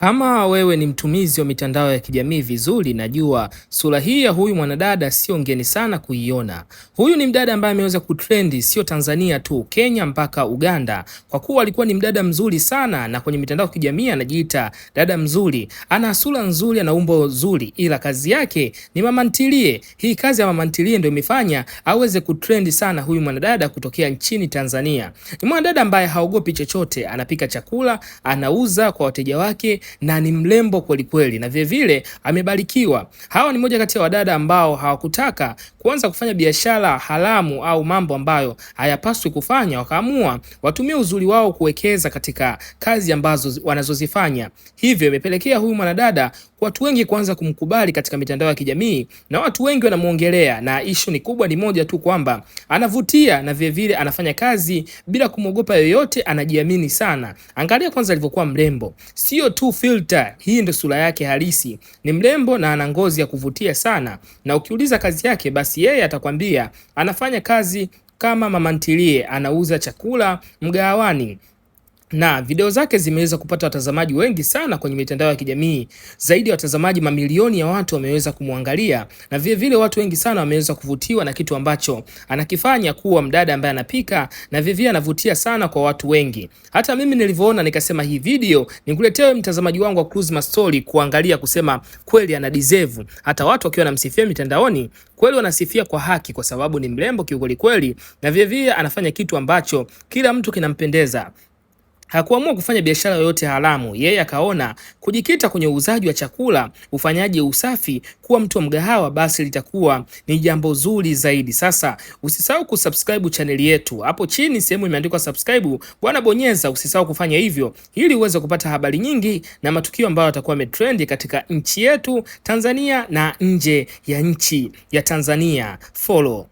Kama wewe ni mtumizi wa mitandao ya kijamii vizuri, najua sura hii ya huyu mwanadada sio ngeni sana kuiona. Huyu ni mdada ambaye ameweza kutrendi sio Tanzania tu, Kenya mpaka Uganda, kwa kuwa alikuwa ni mdada mzuri sana, na kwenye mitandao ya kijamii anajiita dada mzuri, ana sura nzuri, ana umbo zuri, ila kazi yake ni mama ntilie. Hii kazi ya mama ntilie ndio imefanya aweze kutrendi sana huyu mwanadada kutokea nchini Tanzania. Ni mwanadada ambaye haogopi chochote, anapika chakula, anauza kwa wateja wake na ni mrembo kweli kweli, na vile vile amebarikiwa. Hawa ni moja kati ya wadada ambao hawakutaka kuanza kufanya biashara haramu au mambo ambayo hayapaswi kufanya, wakaamua watumie uzuri wao kuwekeza katika kazi ambazo wanazozifanya. Hivyo imepelekea huyu mwanadada watu wengi kuanza kumkubali katika mitandao ya kijamii, na watu wengi wanamuongelea, na issue ni kubwa, ni moja tu, kwamba anavutia na vile vile anafanya kazi bila kumogopa yoyote, anajiamini sana. Angalia kwanza alivyokuwa mrembo, sio tu filter, hii ndio sura yake halisi. Ni mrembo na ana ngozi ya kuvutia sana, na ukiuliza kazi yake, basi yeye atakwambia anafanya kazi kama mama ntilie, anauza chakula mgahawani, na video zake zimeweza kupata watazamaji wengi sana kwenye mitandao ya kijamii. Zaidi ya watazamaji mamilioni ya watu wameweza kumwangalia, na vile vile watu wengi sana wameweza kuvutiwa na kitu ambacho anakifanya, kuwa mdada ambaye anapika na vile vile anavutia sana kwa watu wengi. Hata mimi nilivyoona nikasema hii video nikuletee mtazamaji wangu wa Cruise Mastori kuangalia, kusema kweli ana deserve. Hata watu wakiwa wanamsifia mitandaoni, kweli wanasifia kwa haki, kwa sababu ni mrembo kiukweli kweli, na vile vile anafanya kitu ambacho kila mtu kinampendeza. Hakuamua kufanya biashara yoyote haramu. Yeye akaona kujikita kwenye uuzaji wa chakula, ufanyaji usafi, kuwa mtu wa mgahawa, basi litakuwa ni jambo zuri zaidi. Sasa usisahau kusubscribe channel yetu. Hapo chini sehemu imeandikwa subscribe, bwana bonyeza, usisahau kufanya hivyo ili uweze kupata habari nyingi na matukio ambayo yatakuwa yametrend katika nchi yetu Tanzania na nje ya nchi ya Tanzania. Follow.